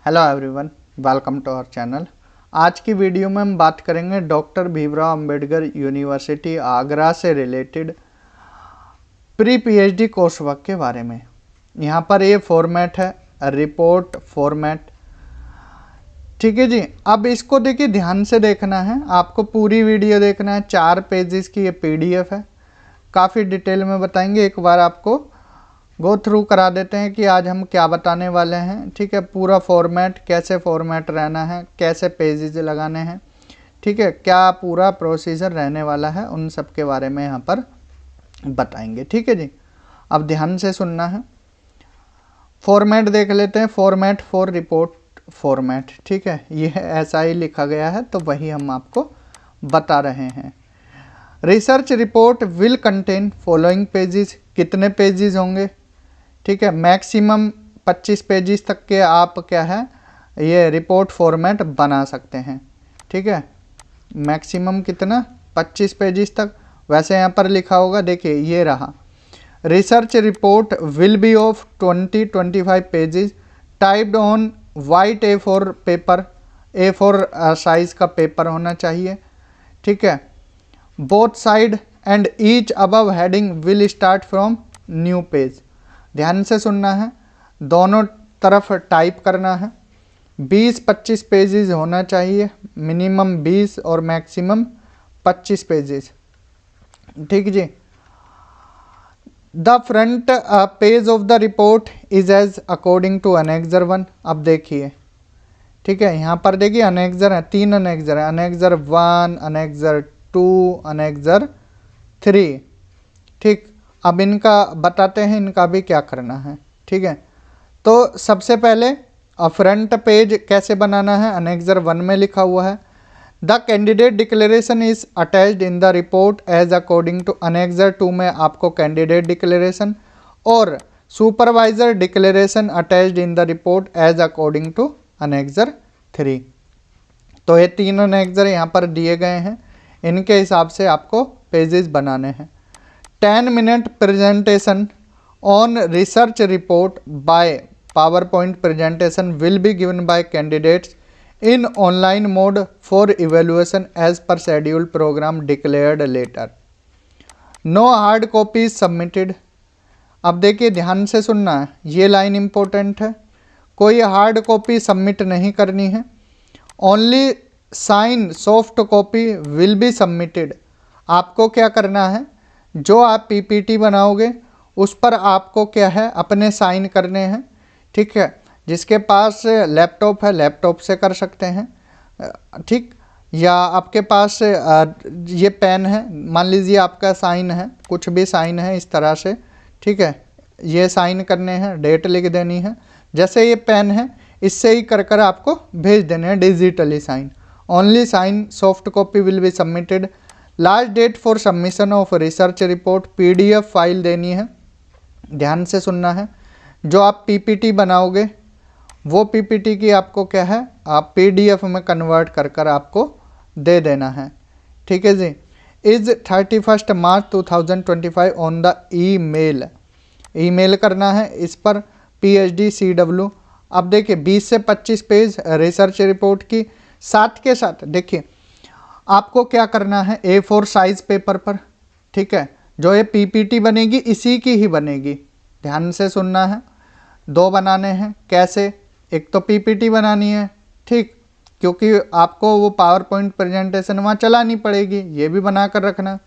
Hello everyone, welcome to our channel. आज की video में हम बात करेंगे डॉक्टर भीमराव अंबेडकर यूनिवर्सिटी आगरा से related pre PhD course work के बारे में। यहाँ पर ये फॉर्मेट है रिपोर्ट फॉर्मेट, ठीक है जी। अब इसको देखिए, ध्यान से देखना है, आपको पूरी वीडियो देखना है। 4 पेजेस की ये पीडीएफ है, काफ़ी डिटेल में बताएंगे। एक बार आपको गो थ्रू करा देते हैं कि आज हम क्या बताने वाले हैं, ठीक है। पूरा फॉर्मेट, कैसे फॉर्मेट रहना है, कैसे पेजेस लगाने हैं, ठीक है, क्या पूरा प्रोसीजर रहने वाला है, उन सब के बारे में यहाँ पर बताएंगे, ठीक है जी। अब ध्यान से सुनना है। फॉर्मेट देख लेते हैं, फॉर्मेट फॉर रिपोर्ट फॉर्मेट, ठीक है। ये ऐसा ही लिखा गया है, तो वही हम आपको बता रहे हैं। Research report will contain following pages, कितने पेजेस होंगे, ठीक है। मैक्सिमम 25 पेजेस तक के आप क्या है ये रिपोर्ट फॉर्मेट बना सकते हैं, ठीक है। मैक्सिमम कितना, 25 पेजेस तक। वैसे यहाँ पर लिखा होगा, देखिए ये रहा। Research report will be of 20-25 pages typed on white A4 paper, A4 size का पेपर होना चाहिए, ठीक है। Both side and each above heading will start from new page. ध्यान से सुनना है, दोनों तरफ टाइप करना है। 20-25 पेजेस होना चाहिए, मिनिमम 20 और मैक्सिमम 25 पेजेस, ठीक जी। The front page of the report is as according to annexure 1। अब देखिए, ठीक है, यहाँ पर देखिए अनेक्जर है, 3 अनेक्जर है, अनेक्जर 1, अनेक्जर 2, अनेक्जर 3, ठीक। अब इनका बताते हैं, इनका भी क्या करना है, ठीक है। तो सबसे पहले फ्रंट पेज कैसे बनाना है, अनेक्जर 1 में लिखा हुआ है the candidate declaration is attached in the report as according to. Annexure 2 में आपको कैंडिडेट डिक्लेरेशन और supervisor declaration attached in the report as according to annexure 3। तो ये 3 अनेक्जर यहाँ पर दिए गए हैं, इनके हिसाब से आपको पेजेस बनाने हैं। 10 minute presentation on research report by PowerPoint presentation will be given by candidates in online mode for evaluation as per schedule program declared later. No hard copy is submitted. अब देखिए ध्यान से सुनना है, ये लाइन इंपॉर्टेंट है। कोई hard copy submit नहीं करनी है। Only sign soft copy will be submitted. आपको क्या करना है, जो आप पीपीटी बनाओगे उस पर आपको क्या है अपने साइन करने हैं, ठीक है। जिसके पास लैपटॉप है लैपटॉप से कर सकते हैं, ठीक, या आपके पास ये पेन है, मान लीजिए आपका साइन है, कुछ भी साइन है इस तरह से, ठीक है। ये साइन करने हैं, डेट लिख देनी है। जैसे ये पेन है, इससे ही कर कर आपको भेज देने हैं digitally sign. Only sign soft copy will be submitted. Last date for submission of research report, PDF file देनी है। ध्यान से सुनना है, जो आप पीपीटी बनाओगे वो पीपीटी की आपको क्या है आप PDF में कन्वर्ट कर कर आपको दे देना है, ठीक है जी। Is 31 March 2025 on the email करना है इस पर PhD CW। अब देखिए 20 से 25 पेज रिसर्च रिपोर्ट की, साथ के साथ देखिए आपको क्या करना है A4 साइज पेपर पर, ठीक है। जो ये PPT बनेगी इसी की ही बनेगी। ध्यान से सुनना है, 2 बनाने हैं। कैसे, एक तो PPT बनानी है, ठीक, क्योंकि आपको वो PowerPoint प्रेजेंटेशन वहाँ चलानी पड़ेगी, ये भी बना कर रखना।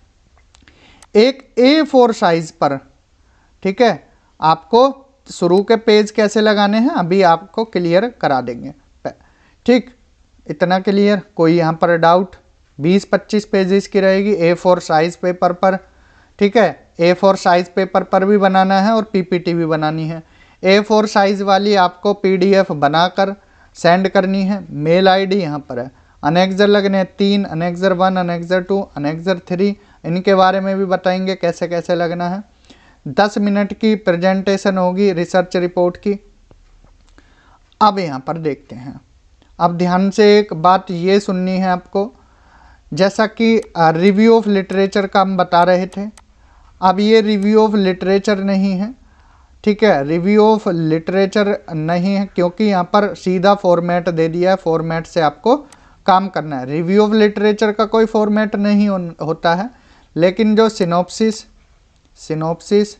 एक A4 साइज पर, ठीक है। आपको शुरू के पेज कैसे लगाने हैं अभी आपको क्लियर करा देंगे, ठीक। इतना क्लियर, कोई यहाँ पर डाउट। 20-25 पेजेस की रहेगी A4 साइज पेपर पर, ठीक है। A4 साइज पेपर पर भी बनाना है और PPT भी बनानी है। A4 साइज वाली आपको PDF बनाकर सेंड करनी है। मेल ID यहाँ पर है। अनेक्जर लगने हैं 3, अनेक्जर 1, अनेक्जर 2, अनेक्जर 3। इनके बारे में भी बताएंगे कैसे कैसे लगना है। 10 मिनट की प्रेजेंटेशन होगी रिसर्च रिपोर्ट की। अब यहाँ पर देखते हैं, अब ध्यान से एक बात ये सुननी है आपको, जैसा कि रिव्यू ऑफ लिटरेचर का हम बता रहे थे। अब ये रिव्यू ऑफ लिटरेचर नहीं है, ठीक है। रिव्यू ऑफ लिटरेचर नहीं है क्योंकि यहाँ पर सीधा फॉर्मेट दे दिया है, फॉर्मेट से आपको काम करना है। रिव्यू ऑफ लिटरेचर का कोई फॉर्मेट नहीं होता है, लेकिन जो सिनॉप्सिस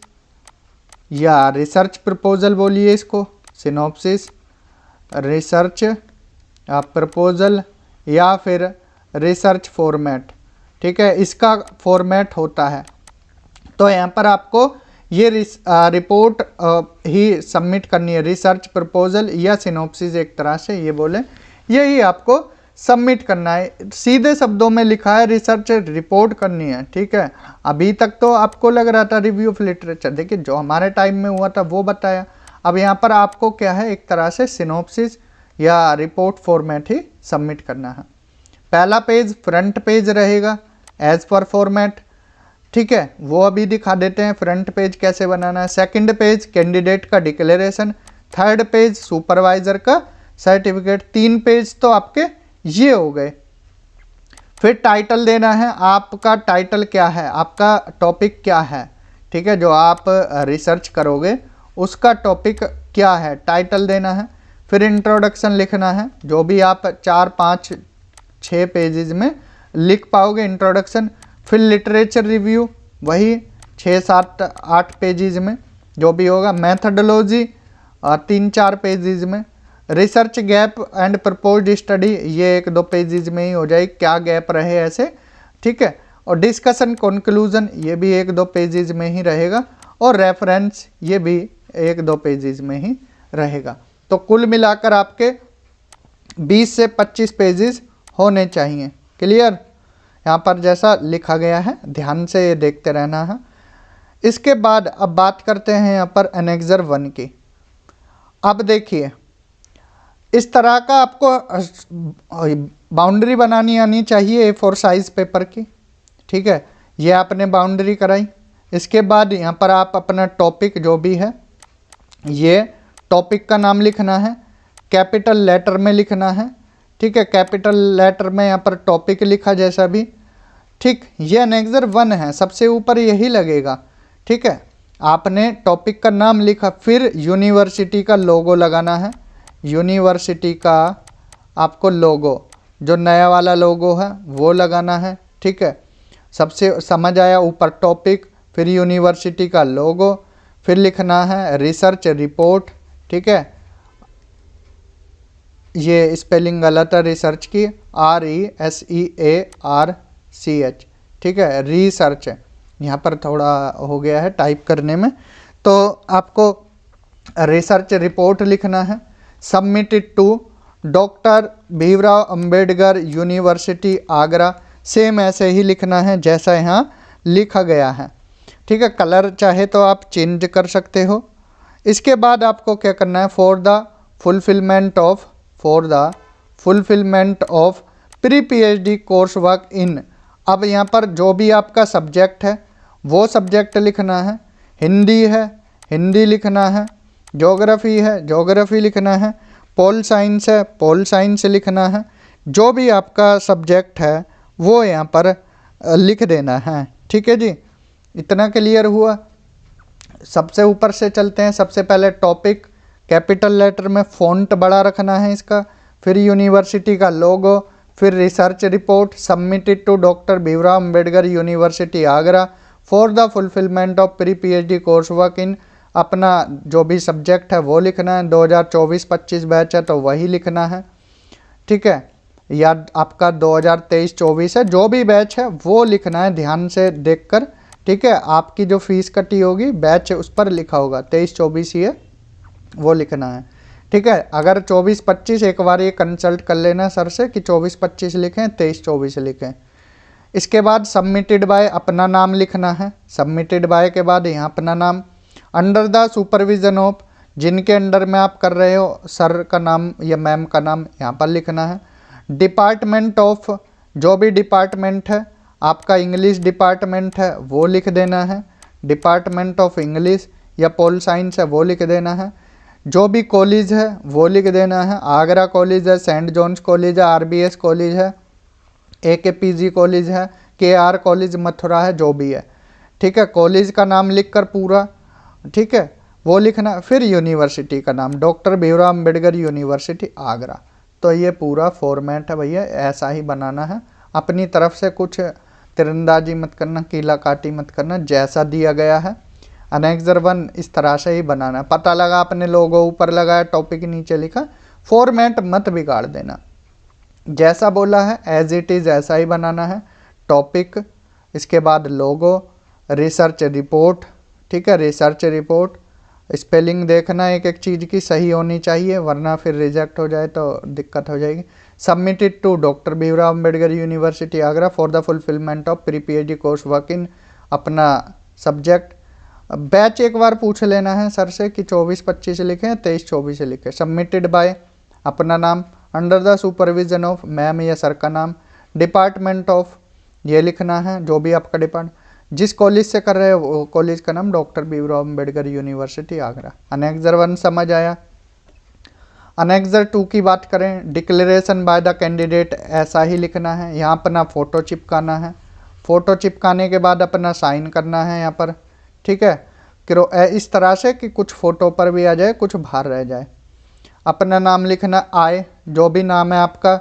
या रिसर्च प्रपोजल बोलिए इसको, सिनॉप्सिस, रिसर्च प्रपोजल या फिर रिसर्च फॉर्मेट, ठीक है, इसका फॉर्मेट होता है। तो यहाँ पर आपको ये रिपोर्ट ही सबमिट करनी है, रिसर्च प्रपोजल या सिनॉप्सिस, एक तरह से ये बोले, यही आपको सबमिट करना है। सीधे शब्दों में लिखा है रिसर्च रिपोर्ट करनी है, ठीक है। अभी तक तो आपको लग रहा था रिव्यू ऑफ लिटरेचर, देखिए जो हमारे टाइम में हुआ था वो बताया। अब यहाँ पर आपको क्या है, एक तरह से सिनॉप्सिस या रिपोर्ट फॉर्मेट ही सबमिट करना है। पहला पेज फ्रंट पेज रहेगा एज पर फॉर्मेट, ठीक है, वो अभी दिखा देते हैं फ्रंट पेज कैसे बनाना है। सेकंड पेज कैंडिडेट का डिक्लेरेशन, थर्ड पेज सुपरवाइजर का सर्टिफिकेट। 3 पेज तो आपके ये हो गए। फिर टाइटल देना है, आपका टाइटल क्या है, आपका टॉपिक क्या है, ठीक है, जो आप रिसर्च करोगे उसका टॉपिक क्या है, टाइटल देना है। फिर इंट्रोडक्शन लिखना है, जो भी आप 4, 5, 6 पेजेस में लिख पाओगे इंट्रोडक्शन। फिर लिटरेचर रिव्यू, वही 6, 7, 8 पेजेस में जो भी होगा। मैथडोलॉजी 3, 4 पेजेस में। Research gap and proposed study, ये 1, 2 पेजेस में ही हो जाएगी, क्या गैप रहे ऐसे, ठीक है। और डिस्कशन कंक्लूजन, ये भी 1, 2 पेजेस में ही रहेगा। और रेफरेंस, ये भी 1, 2 पेजेस में ही रहेगा। तो कुल मिलाकर आपके 20 से 25 पेजेस होने चाहिए। क्लियर, यहाँ पर जैसा लिखा गया है ध्यान से ये देखते रहना है। इसके बाद अब बात करते हैं यहाँ पर एनेक्सर 1 की। अब देखिए इस तरह का आपको बाउंड्री बनानी आनी चाहिए A4 साइज पेपर की, ठीक है। ये आपने बाउंड्री कराई। इसके बाद यहाँ पर आप अपना टॉपिक जो भी है, ये टॉपिक का नाम लिखना है, कैपिटल लेटर में लिखना है, ठीक है। कैपिटल लेटर में यहाँ पर टॉपिक लिखा जैसा भी, ठीक। ये एनेक्सर 1 है, सबसे ऊपर यही लगेगा, ठीक है। आपने टॉपिक का नाम लिखा, फिर यूनिवर्सिटी का लोगो लगाना है, यूनिवर्सिटी का आपको लोगो, जो नया वाला लोगो है वो लगाना है, ठीक है। सबसे समझ आया, ऊपर टॉपिक, फिर यूनिवर्सिटी का लोगो, फिर लिखना है रिसर्च रिपोर्ट, ठीक है। ये स्पेलिंग गलत है रिसर्च की, RESEARCH, ठीक है, रिसर्च है, यहाँ पर थोड़ा हो गया है टाइप करने में। तो आपको रिसर्च रिपोर्ट लिखना है। Submitted to doctor Bhimrao Ambedkar university Agra, same ऐसे ही लिखना है जैसा यहाँ लिखा गया है, ठीक है। कलर चाहे तो आप चेंज कर सकते हो। इसके बाद आपको क्या करना है, for the fulfilment of pre PhD course work इन। अब यहाँ पर जो भी आपका सब्जेक्ट है वो सब्जेक्ट लिखना है। हिंदी है, हिंदी लिखना है। ज्योग्राफी है, ज्योग्राफी लिखना है। पोल साइंस है, पोल साइंस लिखना है। जो भी आपका सब्जेक्ट है वो यहाँ पर लिख देना है, ठीक है जी। इतना क्लियर हुआ। सबसे ऊपर से चलते हैं। सबसे पहले टॉपिक कैपिटल लेटर में फ़ॉन्ट बड़ा रखना है इसका, फिर यूनिवर्सिटी का लोगो, फिर research report submitted to doctor Bhimrao Ambedkar university Agra for the fulfilment of pre PhD course work in. अपना जो भी सब्जेक्ट है वो लिखना है। 2024-25 बैच है तो वही लिखना है, ठीक है। या आपका 2023-24 है, जो भी बैच है वो लिखना है ध्यान से देखकर, ठीक है। आपकी जो फीस कटी होगी बैच उस पर लिखा होगा, 23-24 ही है वो लिखना है, ठीक है। अगर 24-25 एक बार ये कंसल्ट कर लेना सर से कि 24-25 लिखें 23-24 लिखें। इसके बाद सबमिटेड बाय, अपना नाम लिखना है। सबमिटेड बाय के बाद यहाँ अपना नाम, अंडर द सुपरविजन ऑफ, जिनके अंडर में आप कर रहे हो सर का नाम या मैम का नाम यहाँ पर लिखना है। डिपार्टमेंट ऑफ, जो भी डिपार्टमेंट है आपका, इंग्लिश डिपार्टमेंट है वो लिख देना है, डिपार्टमेंट ऑफ इंग्लिश, या पोल साइंस है वो लिख देना है। जो भी कॉलेज है वो लिख देना है। आगरा कॉलेज है, सेंट जॉन्स कॉलेज है, RBS कॉलेज है, AKPG कॉलेज है, KR कॉलेज मथुरा है, जो भी है, ठीक है। कॉलेज का नाम लिखकर पूरा, ठीक है। वो लिखना, फिर यूनिवर्सिटी का नाम डॉक्टर भीमराव अम्बेडकर यूनिवर्सिटी आगरा। तो ये पूरा फॉर्मेट है भैया, ऐसा ही बनाना है। अपनी तरफ से कुछ तिरंदाजी मत करना, कीला काटी मत करना, जैसा दिया गया है अनेक्जर 1 इस तरह से ही बनाना है। पता लगा आपने लोगो ऊपर लगाया, टॉपिक नीचे लिखा, फॉर्मेट मत बिगाड़ देना। जैसा बोला है एज इट इज़ ऐसा ही बनाना है। टॉपिक, इसके बाद लोगो, रिसर्च रिपोर्ट, ठीक है, रिसर्च रिपोर्ट, स्पेलिंग देखना एक एक चीज़ की सही होनी चाहिए, वरना फिर रिजेक्ट हो जाए तो दिक्कत हो जाएगी। Submitted to doctor Bhimrao Ambedkar university Agra for the fulfilment of pre PhD course work in अपना सब्जेक्ट। बैच एक बार पूछ लेना है सर से कि 24-25 लिखे हैं 23-24 लिखे। सबमिटेड बाय अपना नाम, under the supervision of ma'am या सर का नाम, डिपार्टमेंट ऑफ ये लिखना है जो भी आपका डिपार्टमेंट, जिस कॉलेज से कर रहे हो वो कॉलेज का नाम doctor Bhimrao Ambedkar university Agra. Annexure 1 समझ आया। अनेक्जर 2 की बात करें, डिक्लेरेशन बाय द कैंडिडेट, ऐसा ही लिखना है। यहाँ अपना फ़ोटो चिपकाना है, फ़ोटो चिपकाने के बाद अपना साइन करना है यहाँ पर, ठीक है, इस तरह से कि कुछ फ़ोटो पर भी आ जाए, कुछ बाहर रह जाए। अपना नाम लिखना, आय जो भी नाम है आपका,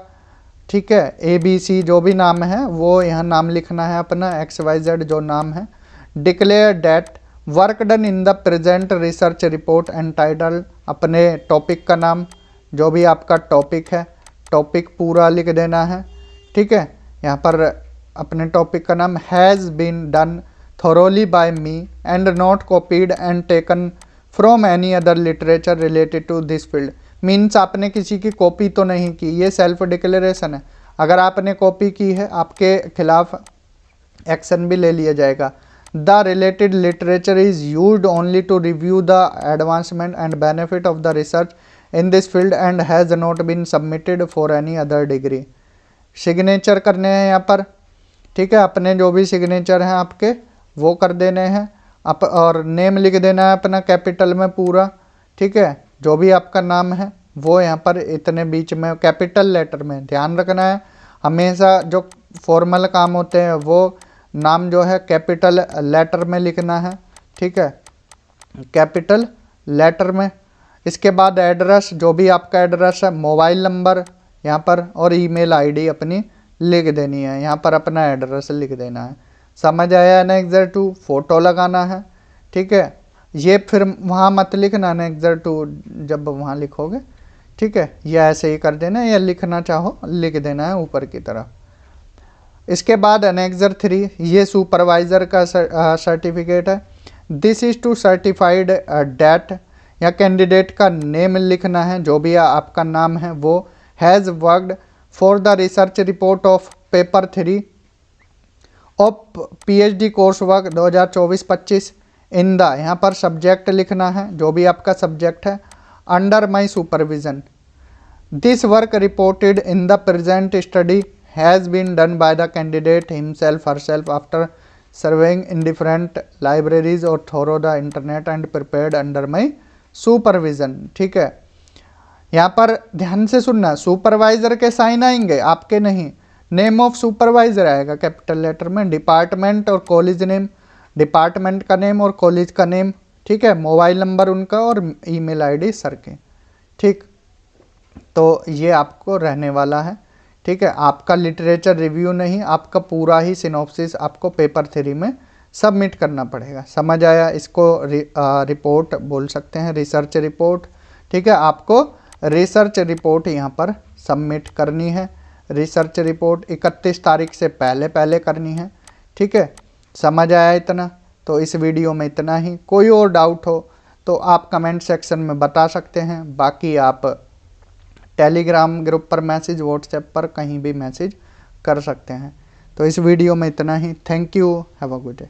ठीक है, ABC जो भी नाम है वो यहाँ नाम लिखना है अपना, XYZ जो नाम है। Declare that work done in the present research report and title, अपने टॉपिक का नाम, जो भी आपका टॉपिक है, टॉपिक पूरा लिख देना है, ठीक है। यहाँ पर अपने टॉपिक का नाम has been done thoroughly by me and not copied and taken from any other literature related to this field। Means आपने किसी की कॉपी तो नहीं की, ये सेल्फ डिक्लेरेशन है। अगर आपने कॉपी की है आपके खिलाफ एक्शन भी ले लिया जाएगा। The related literature is used only to review the advancement and benefit of the research in this field and has not been submitted for any other degree. Signature करने हैं यहाँ पर, ठीक है, अपने जो भी सिग्नेचर हैं आपके वो कर देने हैं और नेम लिख देना है अपना कैपिटल में पूरा, ठीक है, जो भी आपका नाम है वो यहाँ पर इतने बीच में कैपिटल लेटर में ध्यान रखना है। हमेशा जो फॉर्मल काम होते हैं वो नाम जो है कैपिटल लेटर में लिखना है, ठीक है, कैपिटल लेटर में। इसके बाद एड्रेस, जो भी आपका एड्रेस है, मोबाइल नंबर यहाँ पर और ईमेल आईडी अपनी लिख देनी है, यहाँ पर अपना एड्रेस लिख देना है। समझ आया। अनेक्जर 2 फोटो लगाना है, ठीक है, ये फिर वहाँ मत लिखना अनेक्जर 2 जब वहाँ लिखोगे, ठीक है, ये ऐसे ही कर देना, या लिखना चाहो लिख देना है ऊपर की तरफ। इसके बाद अनेक्जर 3 ये सुपरवाइज़र का सर्टिफिकेट है। This is to certified that या कैंडिडेट का नेम लिखना है, जो भी आपका नाम है वो, has worked for the research report of paper 3 of PhD course work 2024-25 in the, यहाँ पर सब्जेक्ट लिखना है जो भी आपका सब्जेक्ट है, under my supervision. This work reported in the present study has been done by the candidate himself herself after surveying in different libraries और through the internet and prepared under my supervision, ठीक है। यहाँ पर ध्यान से सुनना, supervisor के sign आएंगे आपके नहीं, नेम ऑफ सुपरवाइजर आएगा कैपिटल लेटर में, डिपार्टमेंट और कॉलेज नेम, डिपार्टमेंट का नेम और कॉलेज का नेम, ठीक है, मोबाइल नंबर उनका और ईमेल आईडी सर के, ठीक। तो ये आपको रहने वाला है, ठीक है। आपका लिटरेचर रिव्यू नहीं, आपका पूरा ही सिनॉप्सिस आपको पेपर 3 में सबमिट करना पड़ेगा। समझ आया। इसको रिपोर्ट बोल सकते हैं, रिसर्च रिपोर्ट, ठीक है। आपको रिसर्च रिपोर्ट यहाँ पर सबमिट करनी है। रिसर्च रिपोर्ट 31 तारीख से पहले करनी है, ठीक है। समझ आया इतना? तो इस वीडियो में इतना ही। कोई और डाउट हो तो आप कमेंट सेक्शन में बता सकते हैं, बाकी आप टेलीग्राम ग्रुप पर मैसेज, व्हाट्सएप पर कहीं भी मैसेज कर सकते हैं। तो इस वीडियो में इतना ही। Thank you, have a good day.